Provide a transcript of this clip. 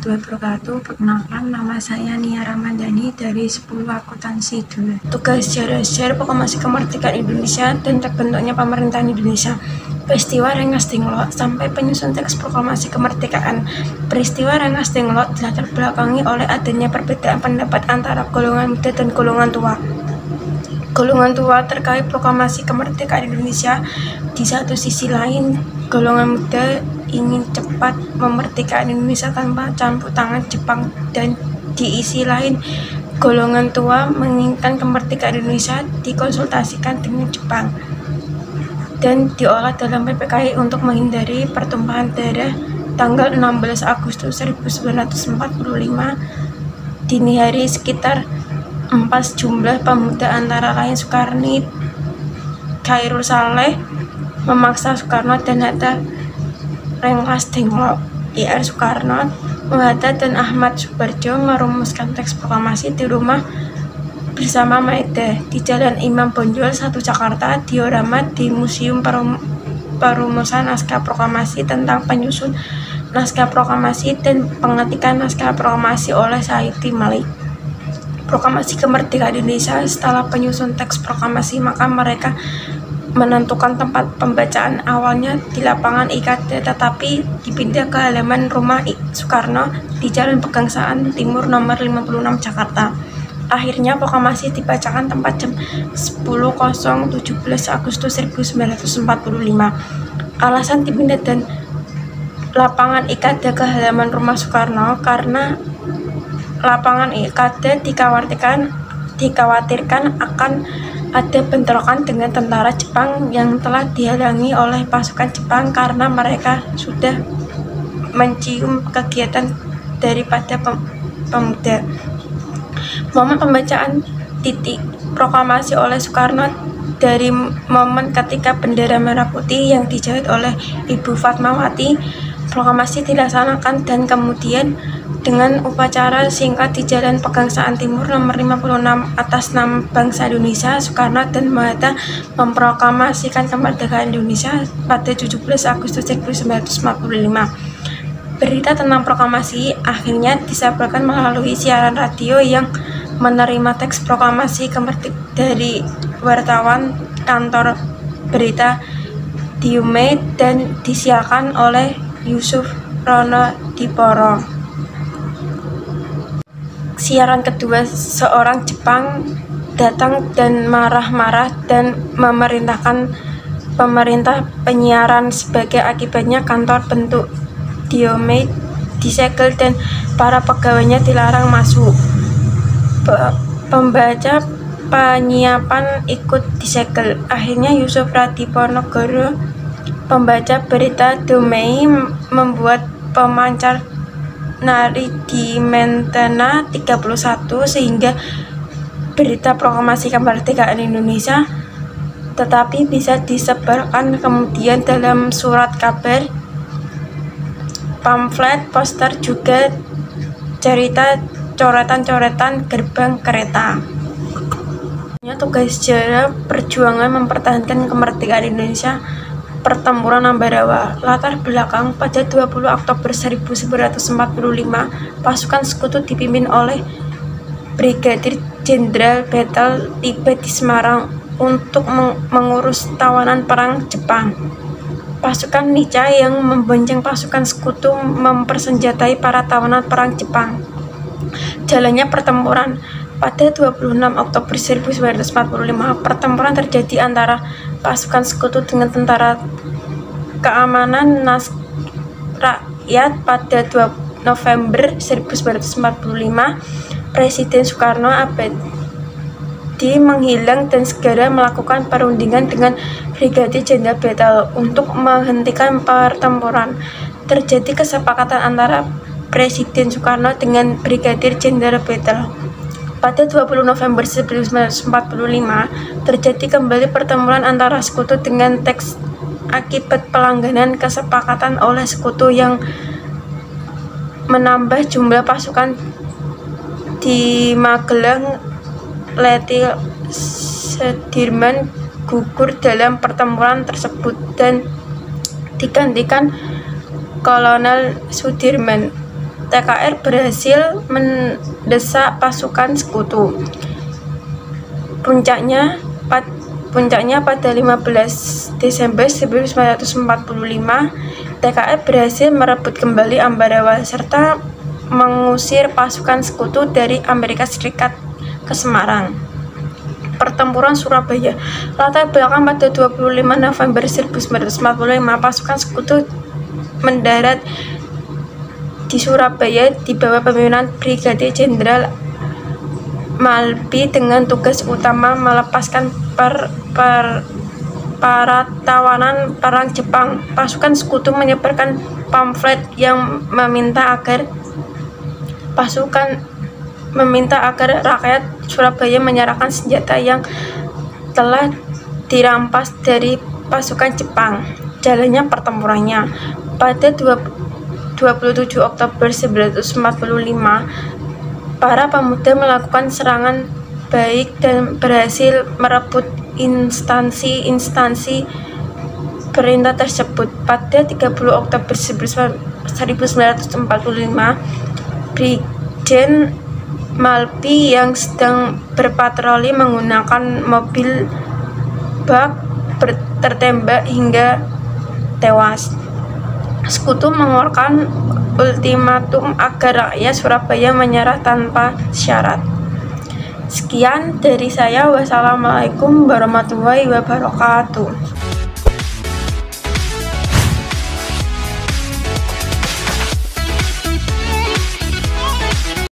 warahmatullahi wabarakatuh. Perkenalkan, nama saya Nia Ramadhani dari 10 akuntansi dulu. Tugas sejarah proklamasi kemerdekaan Indonesia dan terbentuknya pemerintahan Indonesia. Peristiwa Rengas Dengklok sampai penyusun teks proklamasi kemerdekaan. Peristiwa Rengas Dengklok dilatar belakangi oleh adanya perbedaan pendapat antara golongan muda dan golongan tua. Golongan tua terkait proklamasi kemerdekaan Indonesia. Di satu sisi lain, golongan muda ingin cepat memerdekakan Indonesia tanpa campur tangan Jepang, dan di sisi lain, golongan tua menginginkan kemerdekaan Indonesia dikonsultasikan dengan Jepang dan diolah dalam PPKI untuk menghindari pertumpahan darah. Tanggal 16 Agustus 1945 dini hari, sekitar 4 jumlah pemuda antara lain Soekarni, Khairul Saleh, memaksa Soekarno dan Hatta Rengas Dengklok, Ir Soekarno, Hatta dan Ahmad Subarjo merumuskan teks proklamasi di rumah bersama Maeda di Jalan Imam Bonjol 1 Jakarta, diorama di Museum Perumusan Naskah Proklamasi tentang penyusun naskah proklamasi dan pengetikan naskah proklamasi oleh Saidi Malik. Proklamasi kemerdekaan Indonesia. Setelah penyusun teks proklamasi, maka mereka menentukan tempat pembacaan awalnya di lapangan IKD, tetapi dipindah ke halaman rumah Soekarno di Jalan Pegangsaan Timur nomor 56 Jakarta. Akhirnya proklamasi dibacakan tempat jam 10.17 Agustus 1945. Alasan dipindah dan lapangan IKD ke halaman rumah Soekarno karena lapangan IKD dikhawatirkan akan ada bentrokan dengan tentara Jepang yang telah dihalangi oleh pasukan Jepang karena mereka sudah mencium kegiatan daripada pemuda. Momen pembacaan titik proklamasi oleh Soekarno dari momen ketika bendera merah putih yang dijahit oleh Ibu Fatmawati. Proklamasi dilaksanakan dan kemudian dengan upacara singkat di Jalan Pegangsaan Timur nomor 56 atas nama bangsa Indonesia. Soekarno dan Hatta memproklamasikan kemerdekaan Indonesia pada 17 Agustus 1945. Berita tentang proklamasi akhirnya disampaikan melalui siaran radio yang menerima teks proklamasi kemerdekaan dari wartawan kantor berita Diume dan disiarkan oleh Yusuf Rono Diporo. Siaran kedua, seorang Jepang datang dan marah-marah dan memerintahkan pemerintah penyiaran. Sebagai akibatnya kantor bentuk Diume disegel dan para pegawainya dilarang masuk. Pembaca penyiapan ikut disegel. Akhirnya Yusuf Radiponegoro, pembaca berita Diume, membuat pemancar nari di Mentena 31 sehingga berita proklamasi kemerdekaan Indonesia tetapi bisa disebarkan kemudian dalam surat kabar, pamflet, poster, juga cerita, coretan-coretan gerbang kereta. Tugas sejarah perjuangan mempertahankan kemerdekaan Indonesia. Pertempuran Ambarawa. Latar belakang, pada 20 Oktober 1945, pasukan sekutu dipimpin oleh Brigadir Jenderal Bethel tiba di Semarang untuk mengurus tawanan perang Jepang. Pasukan Nica yang membonceng pasukan sekutu mempersenjatai para tawanan perang Jepang. Jalannya pertempuran. Pada 26 Oktober 1945, pertempuran terjadi antara pasukan sekutu dengan tentara keamanan rakyat. Pada 2 November 1945, Presiden Soekarno Abadi menghilang dan segera melakukan perundingan dengan Brigadir Jenderal Bethel untuk menghentikan pertempuran. Terjadi kesepakatan antara Presiden Soekarno dengan Brigadir Jenderal Bethel. Pada 20 November 1945, terjadi kembali pertempuran antara sekutu dengan teks akibat pelanggaran kesepakatan oleh sekutu yang menambah jumlah pasukan di Magelang. Letty Sudirman gugur dalam pertempuran tersebut dan digantikan Kolonel Sudirman. TKR berhasil mendesak pasukan sekutu. Puncaknya pada 15 Desember 1945, TKR berhasil merebut kembali Ambarawa serta mengusir pasukan sekutu dari Amerika Serikat ke Semarang. Pertempuran Surabaya. Latar belakang pada 25 November 1945, pasukan sekutu mendarat di Surabaya di bawah pimpinan Brigadir Jenderal Malbi dengan tugas utama melepaskan para tawanan perang Jepang. Pasukan sekutu menyebarkan pamflet yang meminta agar rakyat Surabaya menyerahkan senjata yang telah dirampas dari pasukan Jepang. Jalannya pertempurannya. Pada 27 Oktober 1945, para pemuda melakukan serangan baik dan berhasil merebut instansi perintah tersebut. Pada 30 Oktober 1945, Brigjen Malbi yang sedang berpatroli menggunakan mobil bak tertembak hingga tewas. Sekutu mengeluarkan ultimatum agar rakyat Surabaya menyerah tanpa syarat. Sekian dari saya. Wassalamualaikum warahmatullahi wabarakatuh.